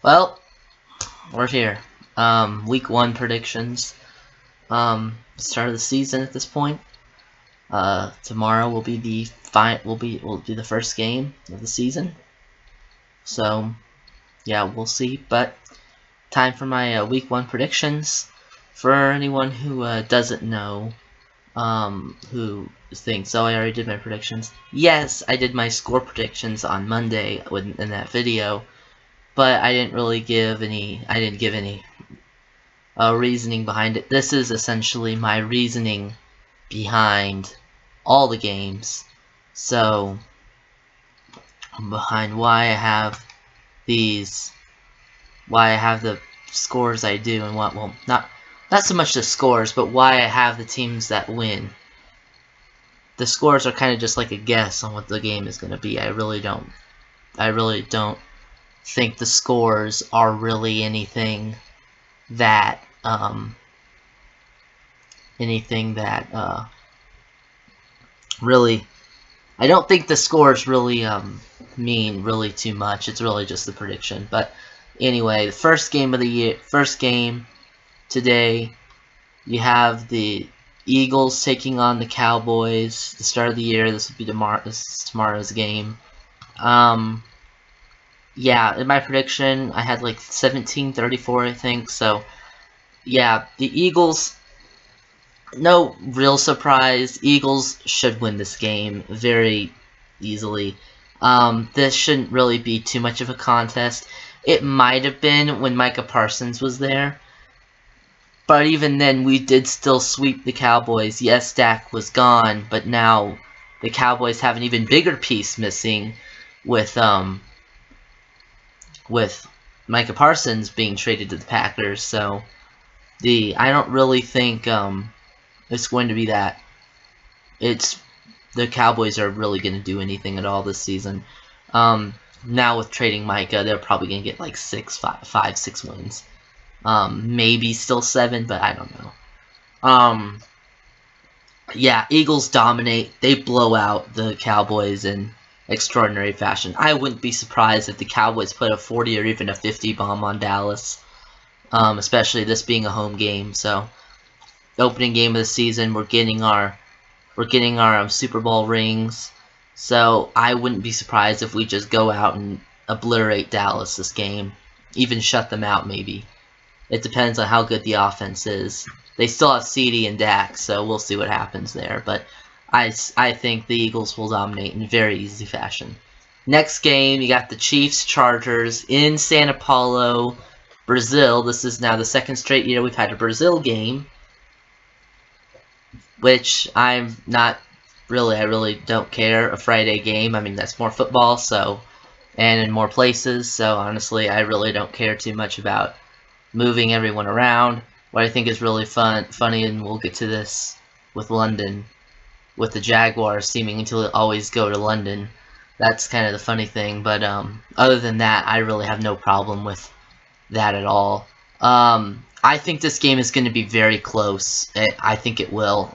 Well, we're here. Week 1 predictions. Start of the season at this point. Tomorrow will be will be the first game of the season. So yeah, we'll see. But time for my week 1 predictions. For anyone who doesn't know, who thinks, oh, I already did my predictions. Yes, I did my score predictions on Monday in that video, but I didn't really give any. I didn't give any reasoning behind it. This is essentially my reasoning behind all the games. So, behind why I have these, why I have the scores I do, and what, well, not so much the scores, but why I have the teams that win. The scores are kind of just like a guess on what the game is going to be. I really don't think the scores are really that, anything that, really, I don't think the scores really mean really too much. It's really just the prediction. But anyway, the first game of the year, first game today, you have the Eagles taking on the Cowboys. The start of the year. This will be tomorrow's game. Yeah, in my prediction, I had like 17-34, I think. So yeah, the Eagles. No real surprise. Eagles should win this game very easily. This shouldn't really be too much of a contest. It might have been when Micah Parsons was there, but even then we did still sweep the Cowboys. Yes, Dak was gone, but now the Cowboys have an even bigger piece missing with with Micah Parsons being traded to the Packers. So I don't really think it's going to be that. It's the Cowboys are really going to do anything at all this season. Now with trading Micah, they're probably going to get like 6 wins. Maybe still 7, but I don't know. Yeah, Eagles dominate. They blow out the Cowboys in extraordinary fashion. I wouldn't be surprised if the Cowboys put a 40 or even a 50 bomb on Dallas, especially this being a home game. So, the opening game of the season, we're getting our Super Bowl rings. So I wouldn't be surprised if we just go out and obliterate Dallas this game, even shut them out maybe. It depends on how good the offense is. They still have CeeDee and Dak, so we'll see what happens there. But I think the Eagles will dominate in very easy fashion. Next game, you got the Chiefs-Chargers in São Paulo, Brazil. This is now the second straight year we've had a Brazil game, which I'm not really, I really don't care. A Friday game, I mean, that's more football, so, and in more places, so honestly, I really don't care too much about moving everyone around. What I think is really funny, and we'll get to this with London, with the Jaguars seeming to always go to London. That's kind of the funny thing, but other than that, I really have no problem with that at all. I think this game is going to be very close. I think it will.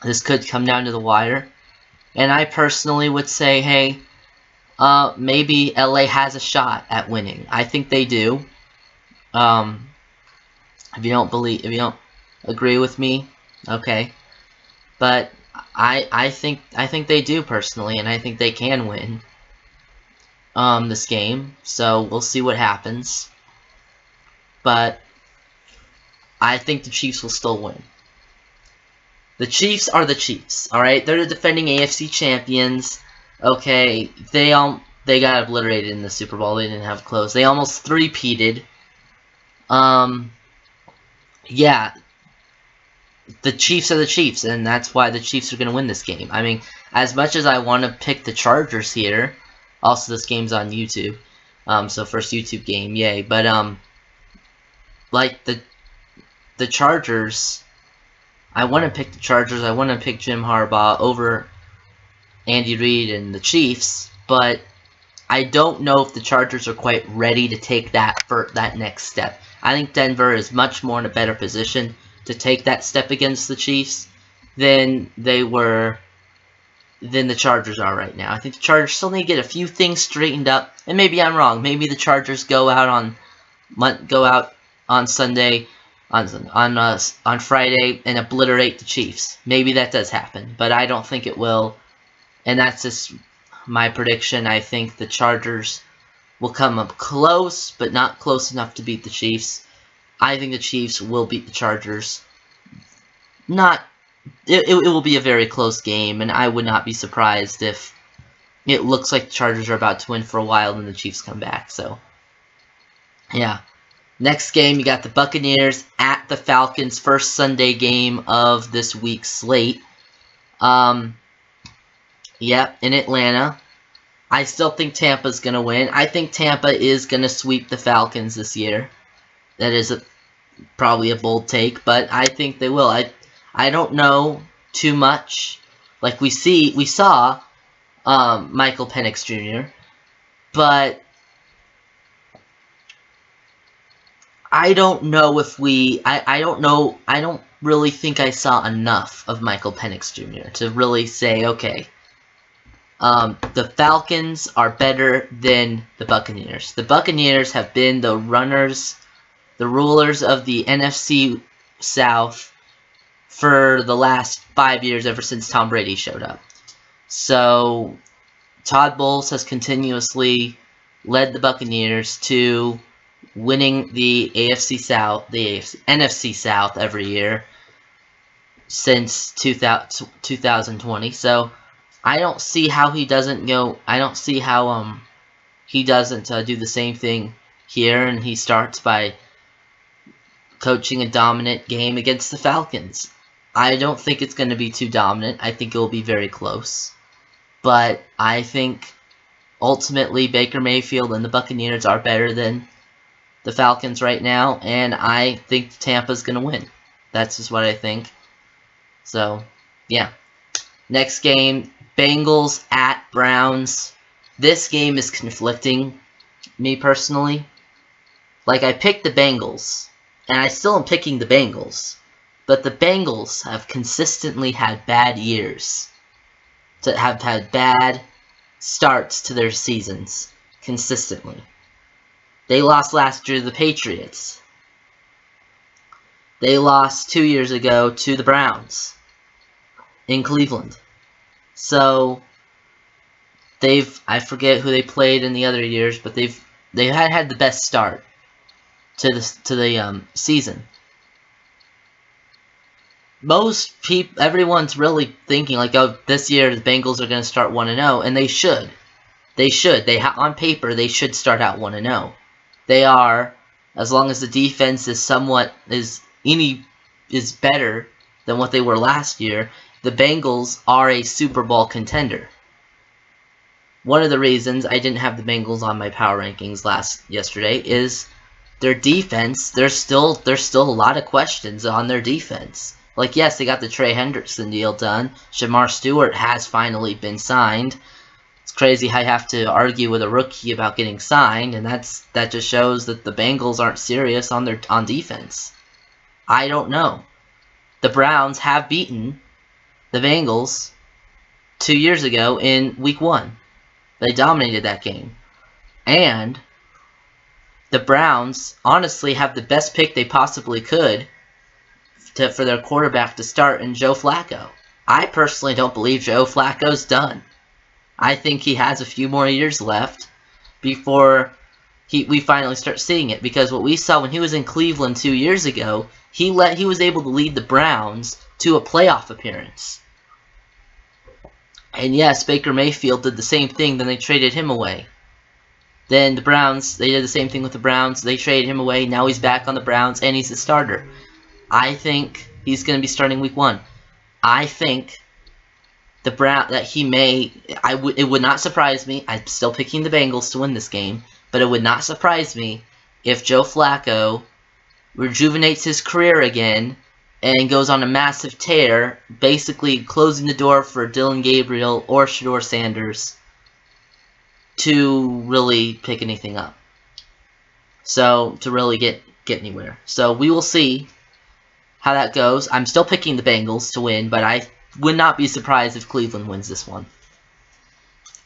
This could come down to the wire. And I personally would say, hey, maybe LA has a shot at winning. I think they do. If you don't agree with me, okay. But I think they do personally, and I think they can win this game. So we'll see what happens. But I think the Chiefs will still win. The Chiefs are the Chiefs, alright? They're the defending AFC champions. Okay, they got obliterated in the Super Bowl. They didn't have close. They almost three-peated. Yeah, the Chiefs are the Chiefs, and that's why the Chiefs are going to win this game. I mean, as much as I want to pick the Chargers here, also this game's on YouTube, so first YouTube game, yay. But like the Chargers, I want to pick the Chargers. I want to pick Jim Harbaugh over Andy Reid and the Chiefs, but I don't know if the Chargers are quite ready to take that next step. I think Denver is much more in a better position to take that step against the Chiefs than they were than the Chargers are right now. I think the Chargers still need to get a few things straightened up, and maybe I'm wrong. Maybe the Chargers go out on Sunday, on Friday, and obliterate the Chiefs. Maybe that does happen, but I don't think it will. And that's just my prediction. I think the Chargers will come up close, but not close enough to beat the Chiefs. I think the Chiefs will beat the Chargers. It will be a very close game, and I would not be surprised if it looks like the Chargers are about to win for a while and the Chiefs come back. So, yeah. Next game, you got the Buccaneers at the Falcons, first Sunday game of this week's slate. Yeah, in Atlanta. I still think Tampa's going to win. I think Tampa is going to sweep the Falcons this year. That is probably a bold take, but I think they will. I don't know too much. Like we saw Michael Penix Jr., but I don't know if I don't know. I don't really think I saw enough of Michael Penix Jr. to really say, okay, the Falcons are better than the Buccaneers. The Buccaneers have been the rulers of the NFC South for the last 5 years, ever since Tom Brady showed up. So Todd Bowles has continuously led the Buccaneers to winning the NFC South every year since 2020. So I don't see how he doesn't go. I don't see how he doesn't do the same thing here, and he starts by coaching a dominant game against the Falcons. I don't think it's going to be too dominant. I think it will be very close. But I think ultimately Baker Mayfield and the Buccaneers are better than the Falcons right now, and I think Tampa's going to win. That's just what I think. So, yeah. Next game, Bengals at Browns. This game is conflicting me personally. Like, I picked the Bengals, and I still am picking the Bengals, but the Bengals have consistently had bad years, have had bad starts to their seasons, consistently. They lost last year to the Patriots. They lost 2 years ago to the Browns in Cleveland. So I forget who they played in the other years, but they had the best start to the season. Everyone's really thinking like, oh, this year the Bengals are going to start 1-0, and they should. On paper, they should start out 1-0. They are, as long as the defense is better than what they were last year. The Bengals are a Super Bowl contender. One of the reasons I didn't have the Bengals on my power rankings yesterday is their defense. There's still a lot of questions on their defense. Like, yes, they got the Trey Hendrickson deal done. Shamar Stewart has finally been signed. It's crazy how I have to argue with a rookie about getting signed, and that just shows that the Bengals aren't serious on defense. I don't know. The Browns have beaten the Bengals 2 years ago in Week 1. They dominated that game. And the Browns honestly have the best pick they possibly could for their quarterback to start in Joe Flacco. I personally don't believe Joe Flacco's done. I think he has a few more years left before we finally start seeing it. Because what we saw when he was in Cleveland 2 years ago, he was able to lead the Browns to a playoff appearance. And yes, Baker Mayfield did the same thing, then they traded him away. Then the Browns, they did the same thing with the Browns. They traded him away, now he's back on the Browns, and he's the starter. I think he's going to be starting Week 1. I think it would not surprise me. I'm still picking the Bengals to win this game, but it would not surprise me if Joe Flacco rejuvenates his career again and goes on a massive tear, basically closing the door for Dylan Gabriel or Shedeur Sanders to really pick anything up. So, to really get anywhere. So, we will see how that goes. I'm still picking the Bengals to win, but I would not be surprised if Cleveland wins this one.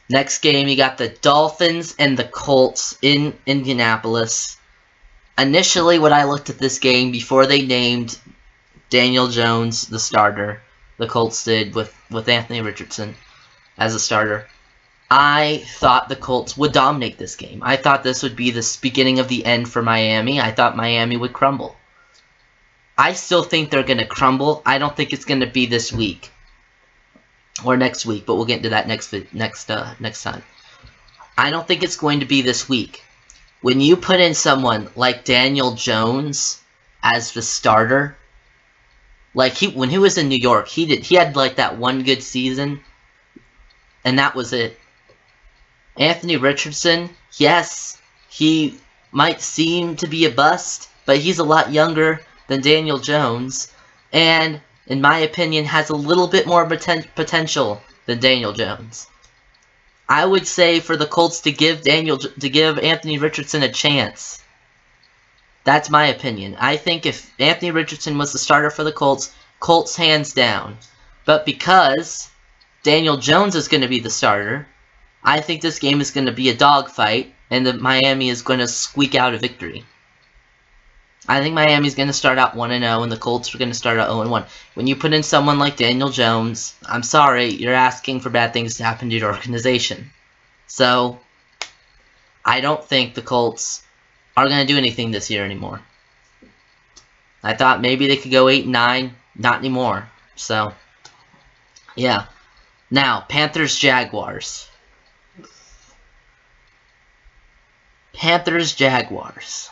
Next game, you got the Dolphins and the Colts in Indianapolis. Initially, when I looked at this game, before they named Daniel Jones the starter, the Colts did with Anthony Richardson as a starter, I thought the Colts would dominate this game. I thought this would be the beginning of the end for Miami. I thought Miami would crumble. I still think they're going to crumble. I don't think it's going to be this week or next week, but we'll get into that next time. I don't think it's going to be this week. When you put in someone like Daniel Jones as the starter, like when he was in New York, he had like that one good season, and that was it. Anthony Richardson, yes, he might seem to be a bust, but he's a lot younger than Daniel Jones, and in my opinion, has a little bit more potential than Daniel Jones. I would say for the Colts to give Anthony Richardson a chance. That's my opinion. I think if Anthony Richardson was the starter for the Colts hands down. But because Daniel Jones is going to be the starter, I think this game is going to be a dogfight, and Miami is going to squeak out a victory. I think Miami's going to start out 1-0, and the Colts are going to start out 0-1. When you put in someone like Daniel Jones, I'm sorry, you're asking for bad things to happen to your organization. So, I don't think the Colts are going to do anything this year anymore. I thought maybe they could go 8-9, not anymore. So, yeah. Now, Panthers-Jaguars. Panthers-Jaguars.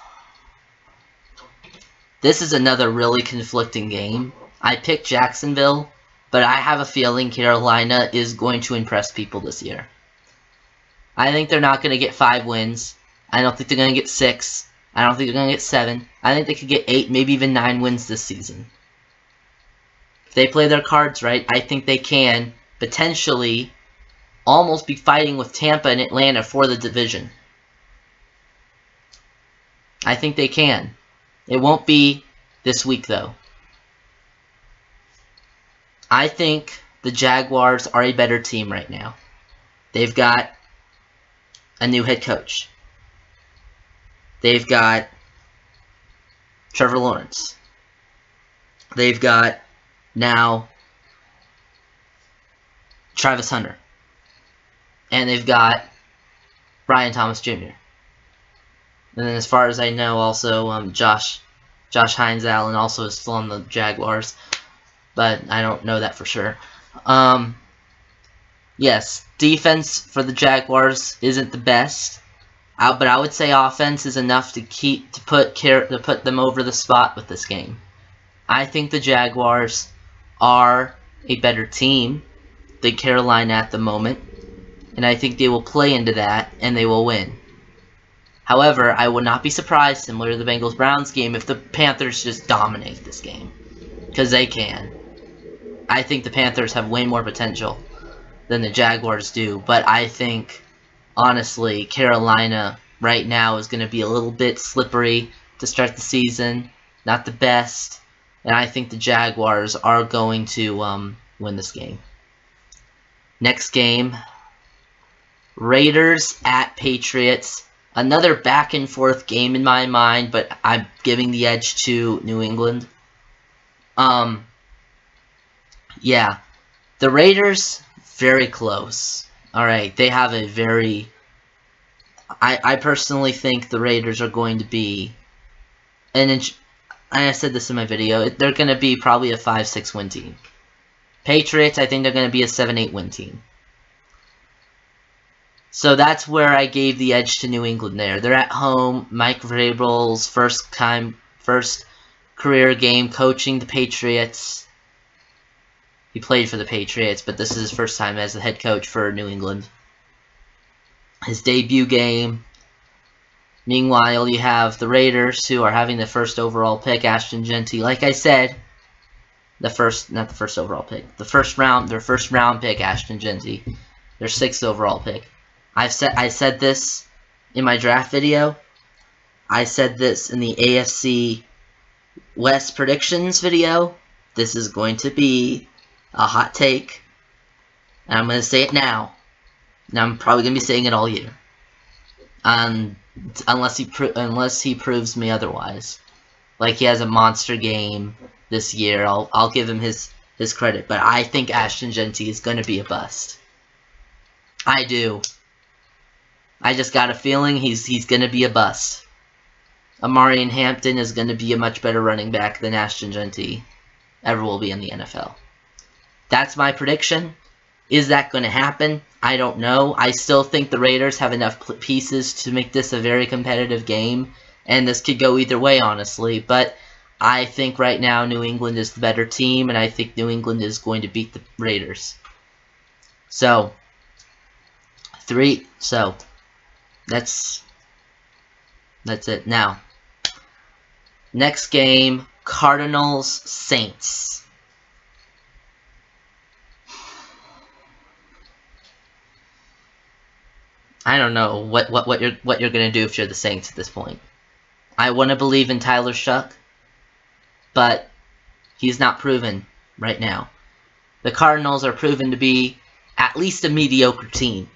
This is another really conflicting game. I picked Jacksonville, but I have a feeling Carolina is going to impress people this year. I think they're not going to get 5 wins. I don't think they're going to get 6. I don't think they're going to get 7. I think they could get 8, maybe even 9 wins this season. If they play their cards right, I think they can potentially almost be fighting with Tampa and Atlanta for the division. I think they can. It won't be this week, though. I think the Jaguars are a better team right now. They've got a new head coach. They've got Trevor Lawrence. They've got now Travis Hunter. And they've got Brian Thomas Jr. And then as far as I know, also Josh Hines Allen also is still on the Jaguars. But I don't know that for sure. Yes, defense for the Jaguars isn't the best. But I would say offense is enough to put them over the spot with this game. I think the Jaguars are a better team than Carolina at the moment. And I think they will play into that, and they will win. However, I would not be surprised, similar to the Bengals-Browns game, if the Panthers just dominate this game. Because they can. I think the Panthers have way more potential than the Jaguars do. But I think, honestly, Carolina right now is going to be a little bit slippery to start the season. Not the best. And I think the Jaguars are going to win this game. Next game, Raiders at Patriots. Another back-and-forth game in my mind, but I'm giving the edge to New England. Yeah. The Raiders, very close. Alright, they have a very... I personally think the Raiders are going to be... I said this in my video, they're going to be probably a 5-6 win team. Patriots, I think they're going to be a 7-8 win team. So that's where I gave the edge to New England there. They're at home. Mike Vrabel's first career game coaching the Patriots. He played for the Patriots, but this is his first time as the head coach for New England. His debut game. Meanwhile, you have the Raiders, who are having the first overall pick, Ashton Jeanty. Like I said, their first round pick, Ashton Jeanty. Their 6th overall pick. I said this in my draft video. I said this in the AFC West predictions video. This is going to be A hot take, and I'm going to say it now, and I'm probably going to be saying it all year. Unless he proves me otherwise. Like he has a monster game this year, I'll give him his credit. But I think Ashton Jeanty is going to be a bust. I do. I just got a feeling he's going to be a bust. Omarion Hampton is going to be a much better running back than Ashton Jeanty ever will be in the NFL. That's my prediction. Is that going to happen? I don't know. I still think the Raiders have enough pieces to make this a very competitive game, and this could go either way, honestly. But I think right now New England is the better team, and I think New England is going to beat the Raiders. So, that's it. Now, next game, Cardinals-Saints. I don't know what you're gonna do if you're the Saints at this point. I want to believe in Tyler Shough, but he's not proven right now. The Cardinals are proven to be at least a mediocre team.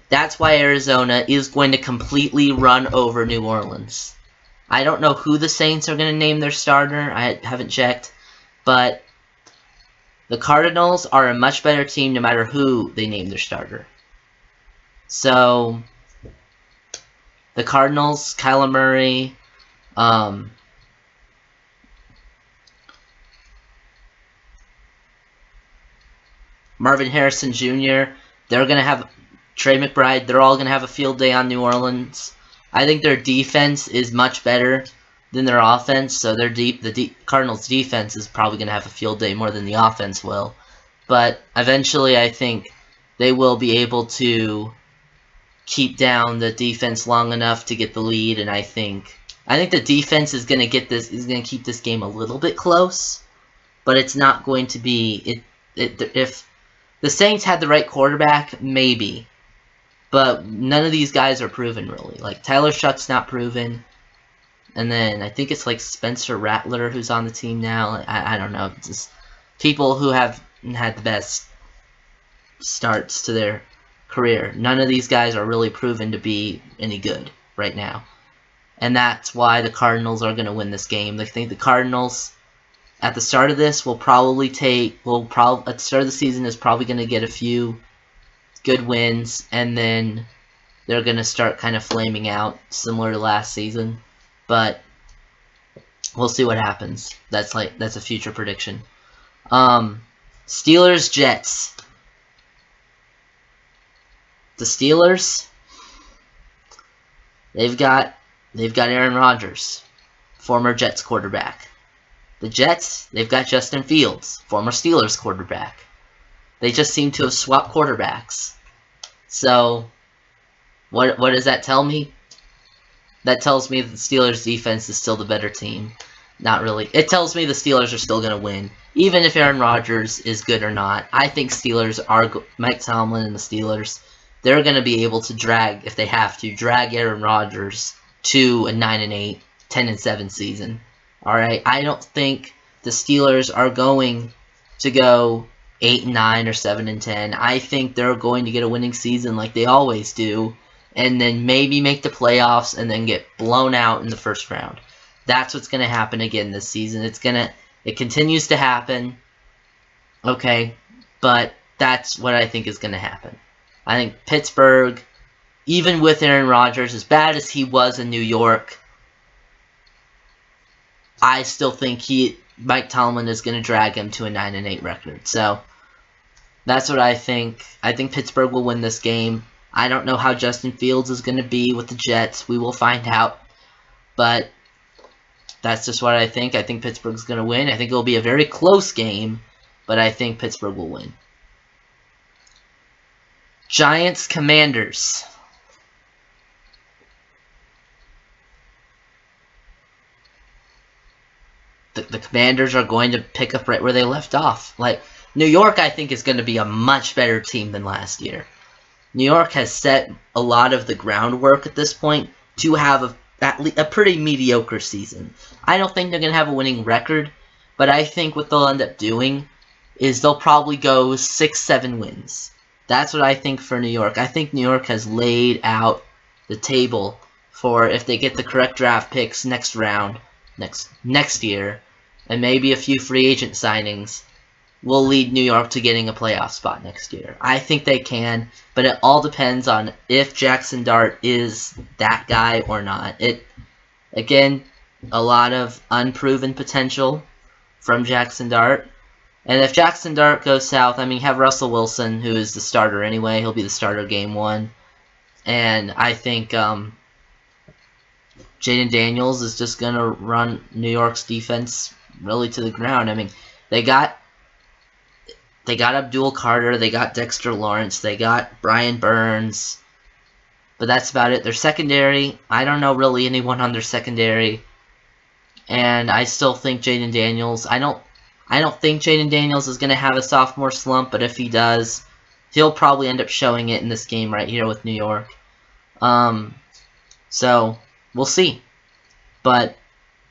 That's why Arizona is going to completely run over New Orleans. I don't know who the Saints are going to name their starter. I haven't checked, but the Cardinals are a much better team no matter who they name their starter. So, the Cardinals, Kyler Murray, Marvin Harrison Jr., they're going to have Trey McBride, they're all going to have a field day on New Orleans. I think their defense is much better than their offense, so the Cardinals' defense is probably going to have a field day more than the offense will. But eventually, I think they will be able to keep down the defense long enough to get the lead, and I think the defense is going to keep this game a little bit close, but it's not going to be if the Saints had the right quarterback, maybe, but none of these guys are proven really. Like Tyler Shough's not proven, and then I think it's like Spencer Rattler who's on the team now. I don't know, just people who have had the best starts to their career. None of these guys are really proven to be any good right now. And that's why the Cardinals are going to win this game. I think the Cardinals, at the start of this, at the start of the season, is probably going to get a few good wins, and then they're going to start kind of flaming out, similar to last season. But we'll see what happens. That's a future prediction. Steelers, Jets. The Steelers, they've got Aaron Rodgers, former Jets quarterback. The Jets, they've got Justin Fields, former Steelers quarterback. They just seem to have swapped quarterbacks. So, what does that tell me? That tells me that the Steelers' defense is still the better team. Not really. It tells me the Steelers are still going to win, even if Aaron Rodgers is good or not. I think Mike Tomlin and the Steelers, they're going to be able to drag, if they have to, drag Aaron Rodgers to a 9-8, 10-7 season. Alright, I don't think the Steelers are going to go 8-9 or 7-10. I think they're going to get a winning season like they always do, and then maybe make the playoffs and then get blown out in the first round. That's what's going to happen again this season. It continues to happen, okay, but that's what I think is going to happen. I think Pittsburgh, even with Aaron Rodgers, as bad as he was in New York, I still think Mike Tomlin is going to drag him to a 9-8 record. So that's what I think. I think Pittsburgh will win this game. I don't know how Justin Fields is going to be with the Jets. We will find out. But that's just what I think. I think Pittsburgh's going to win. I think it will be a very close game, but I think Pittsburgh will win. Giants, Commanders. The Commanders are going to pick up right where they left off. Like, New York, I think, is going to be a much better team than last year. New York has set a lot of the groundwork at this point to have a pretty mediocre season. I don't think they're going to have a winning record, but I think what they'll end up doing is they'll probably go 6-7 wins. That's what I think for New York. I think New York has laid out the table for if they get the correct draft picks next round, next year, and maybe a few free agent signings, will lead New York to getting a playoff spot next year. I think they can, but it all depends on if Jackson Dart is that guy or not. Again, a lot of unproven potential from Jackson Dart. And if Jackson Dart goes south, I mean, you have Russell Wilson, who is the starter anyway. He'll be the starter game 1. And I think Jaden Daniels is just going to run New York's defense really to the ground. I mean, they got Abdul Carter, they got Dexter Lawrence, they got Brian Burns, but that's about it. Their secondary, I don't know really anyone on their secondary, and I still think Jaden Daniels, I don't think Jaden Daniels is going to have a sophomore slump, but if he does, he'll probably end up showing it in this game right here with New York. So, we'll see. But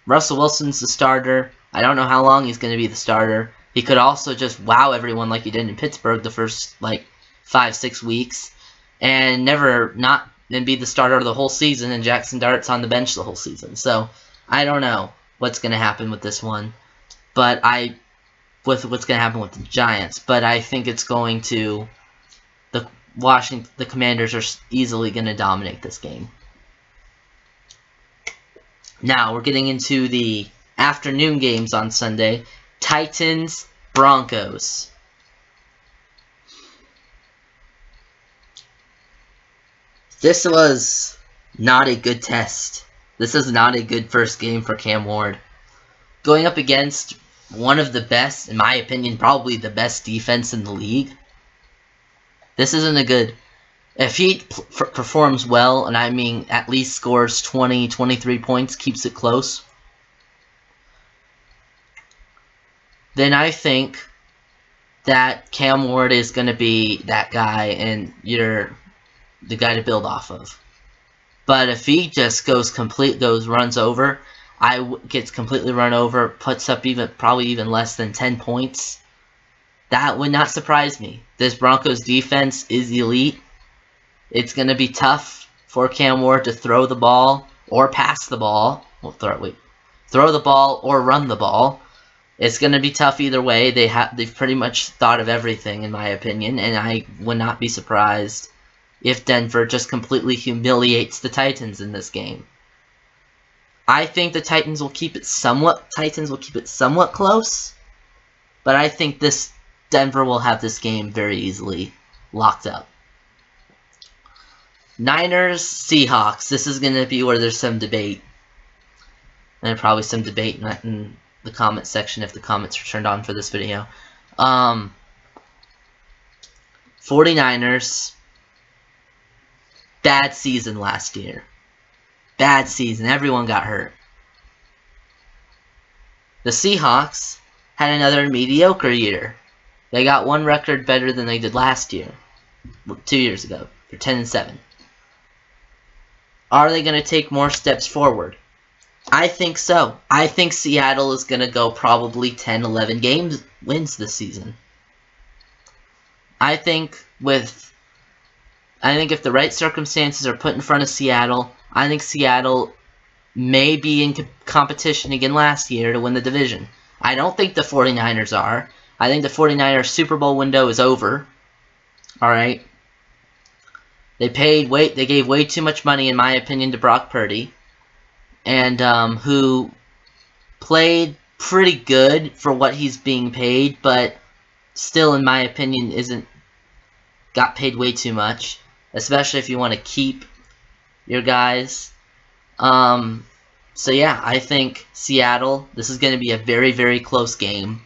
Russell Wilson's the starter. I don't know how long he's going to be the starter. He could also just wow everyone like he did in Pittsburgh the first, 5-6 weeks, and then be the starter of the whole season, and Jackson Dart's on the bench the whole season. So, I don't know what's going to happen with this one. But with what's going to happen with the Giants. But I think it's going to, the Commanders are easily going to dominate this game. Now, we're getting into the afternoon games on Sunday. Titans, Broncos. This was not a good test. This is not a good first game for Cam Ward. Going up against one of the best, in my opinion, probably the best defense in the league. This isn't a good... If he performs well, and I mean at least scores 20, 23 points, keeps it close, then I think that Cam Ward is going to be that guy, and you're the guy to build off of. But if he just runs over, gets completely run over, puts up probably even less than 10 points, that would not surprise me. This Broncos defense is elite. It's going to be tough for Cam Ward to throw the ball or pass the ball. Throw the ball or run the ball. It's going to be tough either way. They've pretty much thought of everything, in my opinion, and I would not be surprised if Denver just completely humiliates the Titans in this game. I think the Titans will keep it somewhat close, but I think Denver will have this game very easily locked up. Niners, Seahawks. This is going to be where there's some debate. And probably some debate in the comment section if the comments are turned on for this video. 49ers. Bad season last year. Bad season. Everyone got hurt. The Seahawks had another mediocre year. They got one record better than they did last year. 2 years ago. They're 10-7. Are they going to take more steps forward? I think so. I think Seattle is going to go probably 10-11 wins this season. I think if the right circumstances are put in front of Seattle, I think Seattle may be in competition again last year to win the division. I don't think the 49ers are. I think the 49ers Super Bowl window is over. Alright? They gave way too much money, in my opinion, to Brock Purdy. And who played pretty good for what he's being paid, but still, in my opinion, got paid way too much. Especially if you want to keep your guys. So yeah, I think Seattle, this is going to be a very, very close game.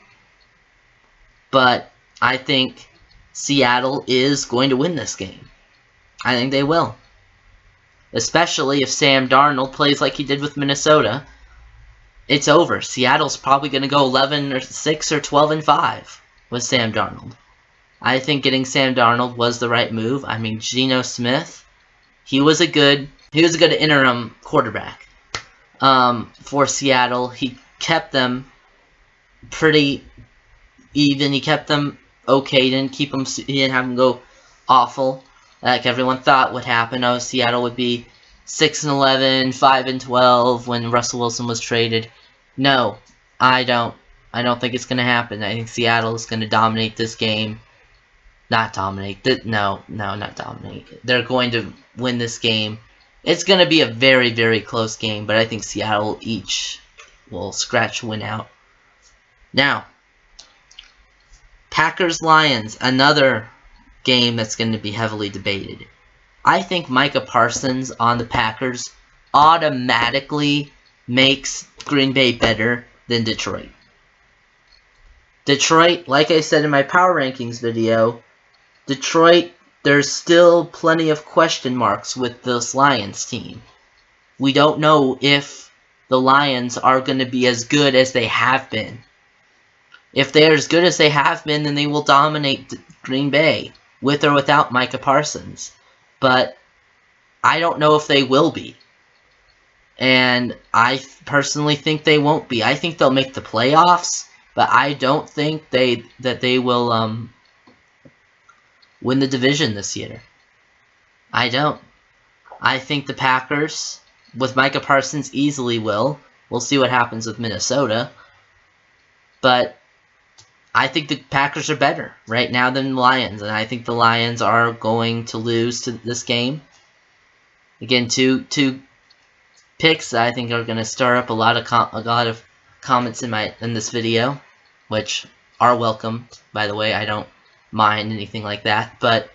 But I think Seattle is going to win this game. I think they will. Especially if Sam Darnold plays like he did with Minnesota. It's over. Seattle's probably going to go 11-6 or 12-5 with Sam Darnold. I think getting Sam Darnold was the right move. I mean, Geno Smith, he was a good interim quarterback for Seattle. He kept them pretty even. He kept them okay. He didn't have them go awful like everyone thought would happen. Oh, Seattle would be 6-11, 5-12 when Russell Wilson was traded. No, I don't think it's gonna happen. I think Seattle is gonna dominate this game. Not dominate. No, not dominate. They're going to win this game. It's going to be a very, very close game, but I think Seattle each will scratch win out. Now, Packers-Lions, another game that's going to be heavily debated. I think Micah Parsons on the Packers automatically makes Green Bay better than Detroit. Detroit, like I said in my power rankings video, Detroit, there's still plenty of question marks with this Lions team. We don't know if the Lions are going to be as good as they have been. If they're as good as they have been, then they will dominate Green Bay, with or without Micah Parsons. But I don't know if they will be. And I personally think they won't be. I think they'll make the playoffs, but I don't think that they will win the division this year. I don't. I think the Packers, with Micah Parsons, easily will. We'll see what happens with Minnesota. But I think the Packers are better right now than the Lions, and I think the Lions are going to lose to this game. Again, two picks that I think are going to stir up a lot of comments in this video, which are welcome, by the way. I don't mind anything like that, but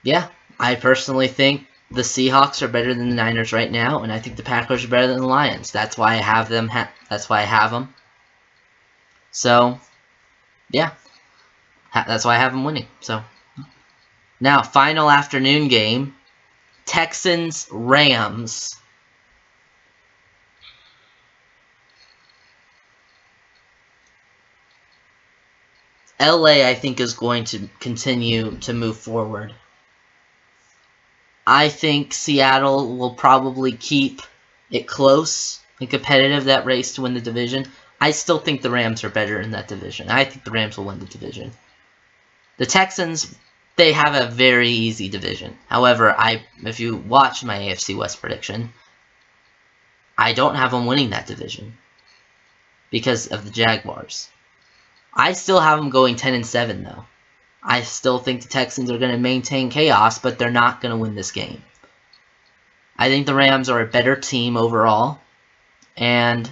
yeah, I personally think the Seahawks are better than the Niners right now, and I think the Packers are better than the Lions. That's why I have them. That's why I have them. So, yeah, that's why I have them winning. So, now final afternoon game: Texans-Rams. LA, I think, is going to continue to move forward. I think Seattle will probably keep it close and competitive, that race to win the division. I still think the Rams are better in that division. I think the Rams will win the division. The Texans, they have a very easy division. However, if you watch my AFC West prediction, I don't have them winning that division because of the Jaguars. I still have them going 10-7, though. I still think the Texans are going to maintain chaos, but they're not going to win this game. I think the Rams are a better team overall, and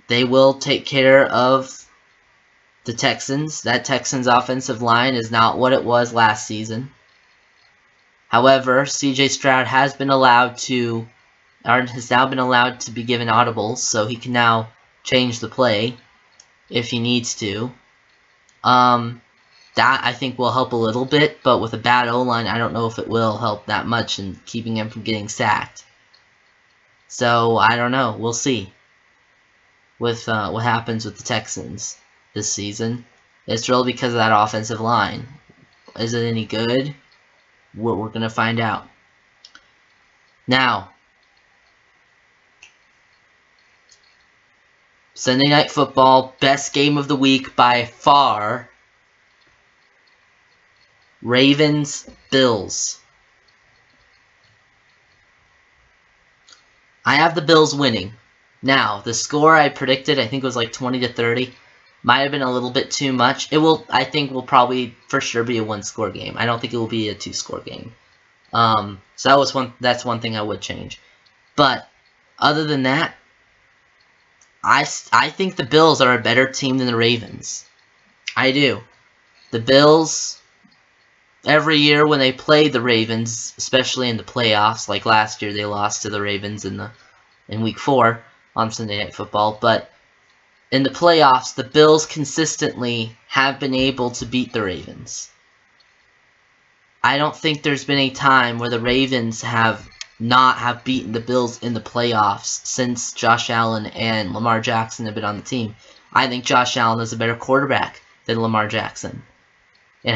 they will take care of the Texans. That Texans offensive line is not what it was last season. However, C.J. Stroud has now been allowed to be given audibles, so he can now change the play if he needs to. That, I think, will help a little bit, but with a bad O-line, I don't know if it will help that much in keeping him from getting sacked. So, I don't know. We'll see with what happens with the Texans this season. It's really because of that offensive line. Is it any good? We're going to find out. Now, Sunday Night Football, best game of the week by far. Ravens-Bills. I have the Bills winning. Now, the score I predicted, I think it was like 20-30. Might have been a little bit too much. I think will probably for sure be a one-score game. I don't think it will be a two-score game. So that's one thing I would change. But other than that, I think the Bills are a better team than the Ravens. I do. The Bills, every year when they play the Ravens, especially in the playoffs, like last year they lost to the Ravens in Week 4 on Sunday Night Football, but in the playoffs, the Bills consistently have been able to beat the Ravens. I don't think there's been a time where the Ravens have not beaten the Bills in the playoffs since Josh Allen and Lamar Jackson have been on the team. I think Josh Allen is a better quarterback than Lamar Jackson. And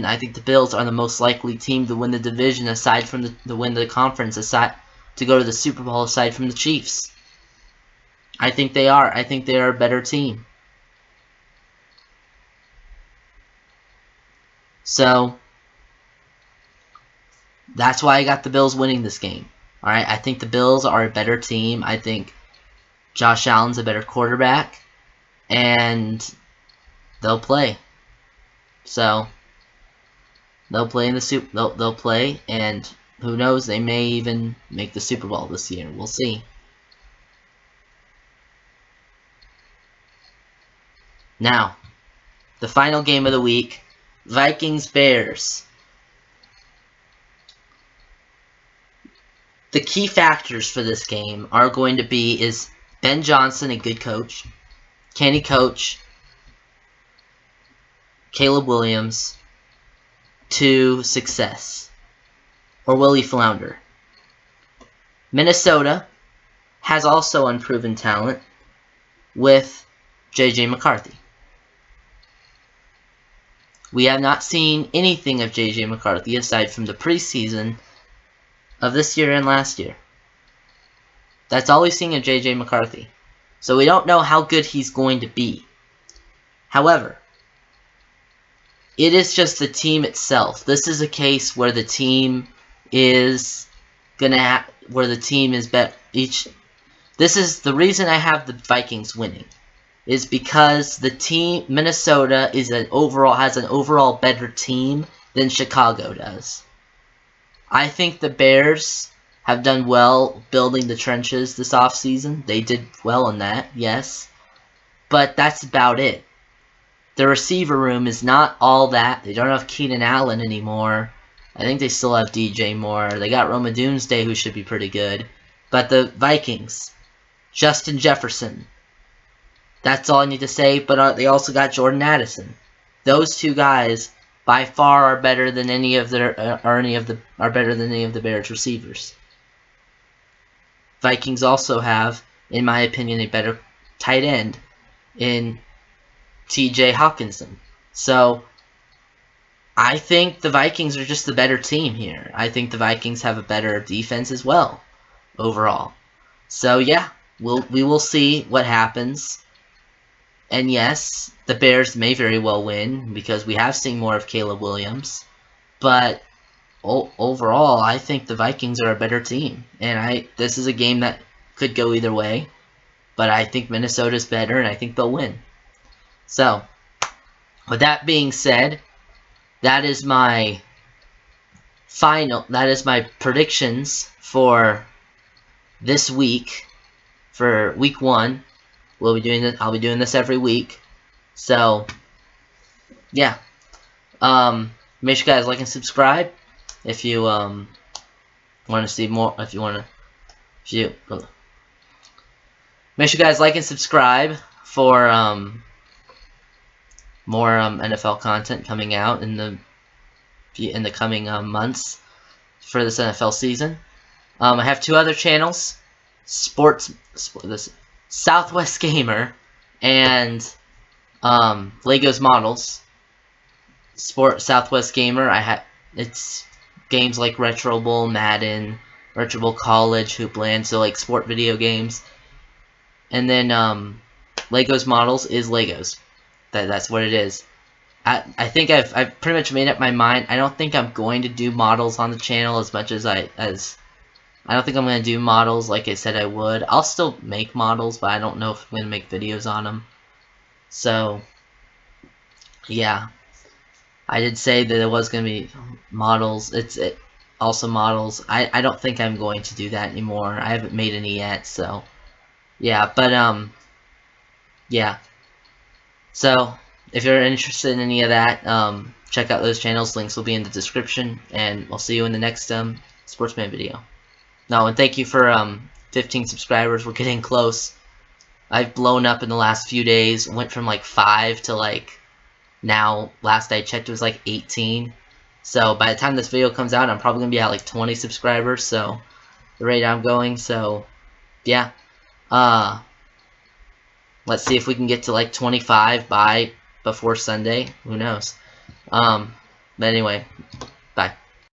I think the Bills are the most likely team to win the division aside from to win the conference, to go to the Super Bowl aside from the Chiefs. I think they are. I think they are a better team. So that's why I got the Bills winning this game. Alright, I think the Bills are a better team. I think Josh Allen's a better quarterback. And they'll play. So they'll play in the they'll play, and who knows, they may even make the Super Bowl this year. We'll see. Now, the final game of the week, Vikings-Bears. The key factors for this game are going to be, is Ben Johnson a good coach? Can he coach Caleb Williams to success? Or will he flounder? Minnesota has also unproven talent with J.J. McCarthy. We have not seen anything of J.J. McCarthy aside from the preseason of this year and last year. That's all we've seen of J.J. McCarthy. So we don't know how good he's going to be. However, it is just the team itself. This is a case where the team is gonna where the team is This is the reason I have the Vikings winning, is because the team Minnesota has an overall better team than Chicago does. I think the Bears have done well building the trenches this offseason. They did well in that, yes. But that's about it. The receiver room is not all that. They don't have Keenan Allen anymore. I think they still have DJ Moore. They got Roma Doomsday, who should be pretty good. But the Vikings, Justin Jefferson. That's all I need to say. But they also got Jordan Addison. Those two guys by far are better than any of the Bears receivers. Vikings also have, in my opinion, a better tight end in TJ Hawkinson. So I think the Vikings are just the better team here. I think the Vikings have a better defense as well overall. So yeah, we will see what happens. And yes, the Bears may very well win because we have seen more of Caleb Williams. But overall, I think the Vikings are a better team. And this is a game that could go either way. But I think Minnesota's better, and I think they'll win. So, with that being said, that is my predictions for this week, for week 1. I'll be doing this every week. So, yeah. Make sure you guys like and subscribe if you want to see more. Make sure you guys like and subscribe for more NFL content coming out in the coming months for this NFL season. I have 2 other channels, this Southwest Gamer and Legos Models. Southwest Gamer, it's games like Retro Bowl, Madden, Retro Bowl College, Hoopland, so like sport video games. And then Legos Models is Legos. That's what it is. I think I've pretty much made up my mind. I don't think I'm going to do models on the channel as much as I don't think I'm going to do models like I said I would. I'll still make models, but I don't know if I'm going to make videos on them. So, yeah. I did say that it was going to be models. Also models. I don't think I'm going to do that anymore. I haven't made any yet, so. Yeah, but, yeah. So, if you're interested in any of that, check out those channels. Links will be in the description, and I'll see you in the next Sportsman video. No, and thank you for 15 subscribers. We're getting close. I've blown up in the last few days. Went from like 5 to like now. Last I checked, it was like 18. So by the time this video comes out, I'm probably gonna be at like 20 subscribers. So the rate I'm going. So yeah. Let's see if we can get to like 25 before Sunday. Who knows? But anyway, bye.